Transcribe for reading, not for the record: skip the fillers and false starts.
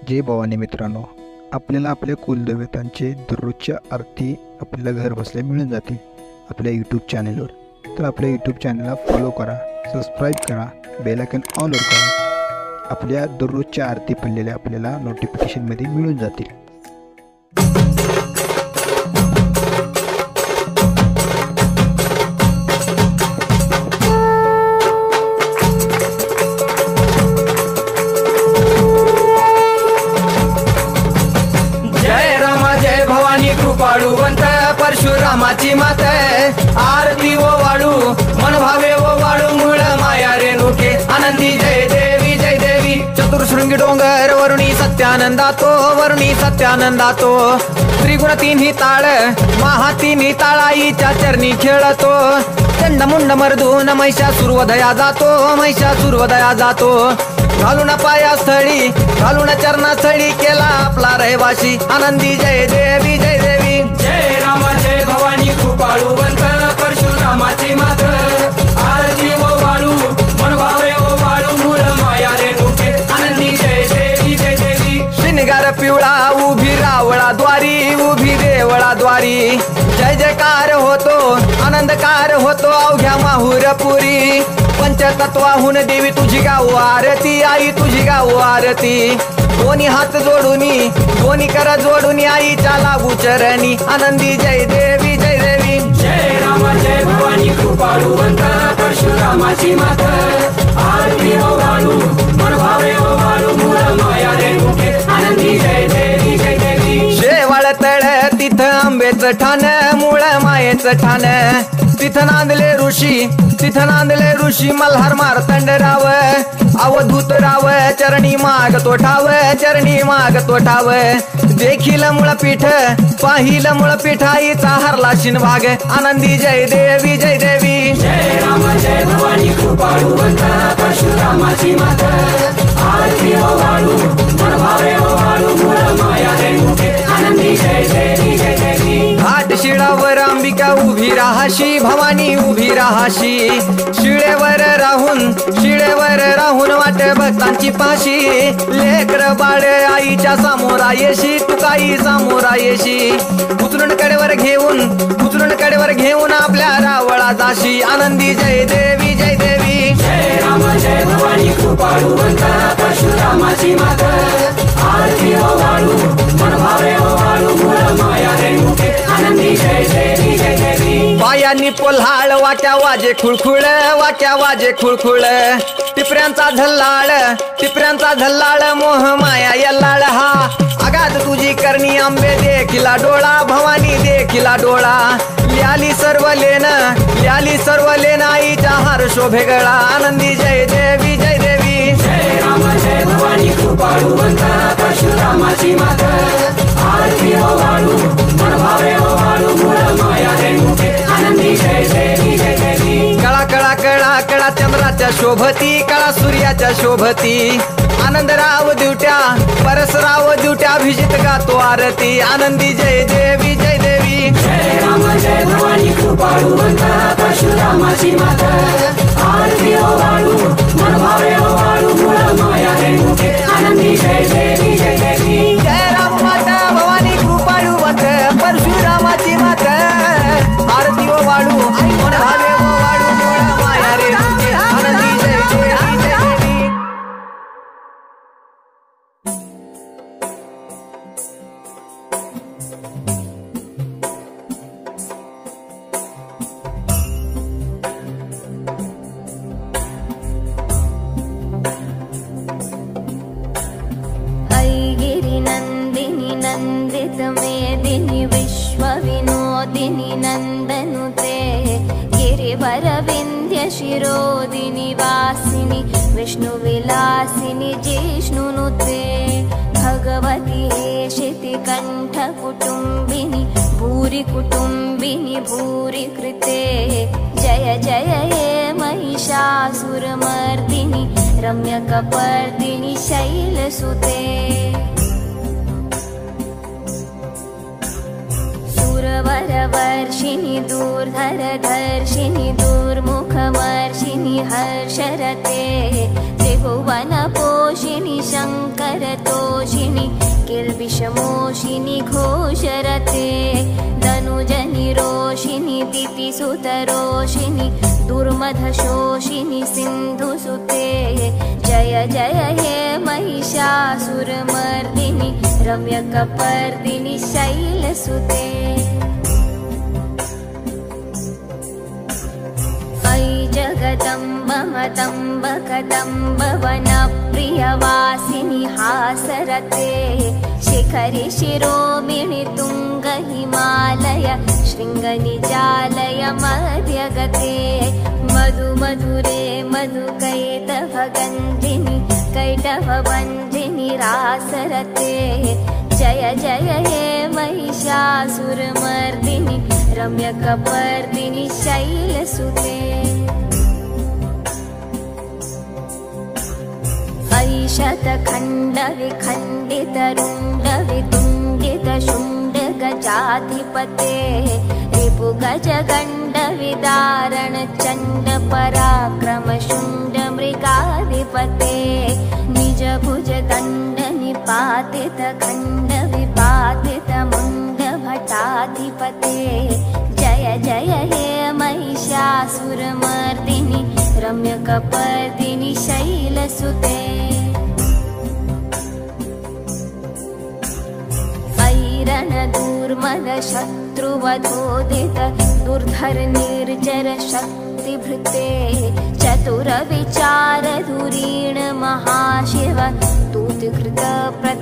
जय भवानी मित्रांनो, आपल्याला आपल्या कुलदेवतांचे दररोजच्या आरती आपल्याला घर बसल्या मिळून जातील आपल्या यूट्यूब चॅनलवर. तर आपल्या यूट्यूब चॅनलला फॉलो करा, सबस्क्राईब करा, बेल आयकॉन ऑलवर करा. आपल्या दररोजच्या आरती पडलेल्या आपल्याला नोटिफिकेशनमध्ये मिळून जातील. कृपाळुवंत परशुरामाची मात आरती ओ वाळू मन भावे ओ वाळू मूळ माया रेणुके आनंदी जय देवी जय देवी. चतुर्शृंगी डोंगर वरुणी सत्यानंदातो त्रिगुण तिन्ही ताळ महा तिन्ही ताळाईच्या चरणी खेळतो. चंडमुंड मर्दून महिषासुरवधया जातो घालून पायास्थळी घालून चरणास्थळी केला आपला रहिवाशी आनंदी जय देवी जय देवी. जय राम जय भवानी कृपाळुवंत परशुरामाची मात आरती ओ वाळू मन भावे ओ वाळू मूळ माया रेणुके आनंदी जय देवी जय देवी. श्रीनिगार पिवळा उभी उभी देवळाद्वारी जय जयकार होतो आनंदकार होतो अवघ्या माहुरपुरी. पंचतत्वाहून देवी तुझी गाऊ आरती आई तुझी गाऊ आरती. दोन्ही हात जोडूनी दोन्ही कर जोडूनी आईच्या लागू चरणी आनंदी जय देवी जय देवी. जय राम जय भवानी कृपाळुवंत परशुरामाची मात आरती ओ वाळू मन भावे ओ वाळू मूळ माया रेणुके आनंदी जय देवी जय देवी. शेवाळ तळ तिथं आंबेचं ठाण मूळ मायेचं ठाण तिथं नांदले ऋषी मल्हार मार्तंडराव अवधूत राव चरणी माग तो ठाव. देखील मुळपीठ पाहिल मुळपीठ आईचा हरला शिनभाग आनंदी जय देवी जय देवी. जय राम जय भवानी कृपाळुवंत परशुरामाची मात आरती ओ वाळू मन भावे ओ वाळू मूळ माया रेणुके आनंदी जय देवी जय देवी. घाट शिळावर अंबिका उभी राहाशी भवानी उभी राहाशी. शिळेवर राहून वाट भक्तांची पाशी. लेकर बाळ आईच्या समोरा येशी तुकाई समोरा येशी. उचलून कडेवर घेऊन आपल्या रावळा जाशी आनंदी जय देवी जय देवी. जय राम जय भवानी कृपाळुवंत परशुरामाची मात आरती ओ वाळू मन भावे ओ वाळू मूळ माया रेणुके आनंदी जय देवी जय देवी. पायांनी पोल्हाळ वाट्या वाजे खुळखुळ टिपऱ्यांचा झल्लाळ मोह माया यल्लाळ हा. आगात तुझी करणी आंबे देखिला डोळा भवानी देखिला डोळा. ल्याली सर्व लेन आईच्या हार शोभे गळा आनंदी जय देवी जय देवी. जय राम जय भवानी कृपाळुवंत परशुरामाची मात आरती ओ वाळू मन भावे ओ वाळू मूळ माया रेणुके आनंदी जय देवी जय देवी. कळा चंद्राच्या शोभती कळा सूर्याच्या शोभती. आनंदराव दिवट्या परसराव दिवट्या अभिजित गातो आरती आनंदी जय देवी जय देवी. जय राम जय भवानी कृपाळुवंत परशुरामाची मात आरती ओ वाळू मन भावे ओ वाळू मूळ माया रेणुके आनंदी जय देवी जय देवी. जय राम माता भवानी कृपाळुवंत परशुरामाची मात आरती ओ वाळू मन भावे ओ वाळू मूळ माया रेणुके आनंदी जय देवी जय देवी. नंदिनी नंदित मेदिनी विश्वविनोदिनी नंदनुते गिरिवर विंध्य शिरोदिनी वासिनी विष्णुविलासिनी जिष्णुनुते. भगवती हेशिति कंठ कुटुंबिनी भूरि कुटुंबिनी भूरि कृते. जय जय हे महिषासुरमर्दिनी रम्यकपर्दिनी शैलसुते. सुरवरवर्षिणि दूर्धरधर्षिणि दुर्मुखमर्षिणि हर्षरते. त्रिभुवनपोषिणि शङ्करतोषिणि विषमोषिनि घोषरते धनुजनि रोषिनि दितिसुतरोषिनि दुर्मधशोषिनि सिन्धुसुते जय जय हे महिषासुरमर्दिनि रम्यकपर्दिनि शैलसुते अयि जगदम्ब मतम्ब कदम्ब वनप्रियवासिनि हासरते शिखरि शिरोमिणि तुङ्ग हिमालय शृङ्गनिजालय मध्यगते मधु मधुरे मधुकैटभगन्धिनि कैटभवन्धिनि रासरते जय जय हे महिषासुरमर्दिनि रम्यकपर्दिनि शैलसुते अयि शतखण्डविखण्डितरुण्डवितुण्डितशुण्डगजाधिपते रिपुगजगण्डविदारण चण्ड पराक्रम शुण्ड मृगाधिपते निजभुज दण्ड निपातित खण्ड विपातित मुण्ड भटाधिपते जय जय हे महिषासुरमर्दिनि रम्यकपर्दिनि शैलसुते ऐरणदूर्मद शत्रुवधोदित दुर्धर निर्जर शक्तिभृते चतुर विचार धुरीण महाशिव तूतकृत प्रथ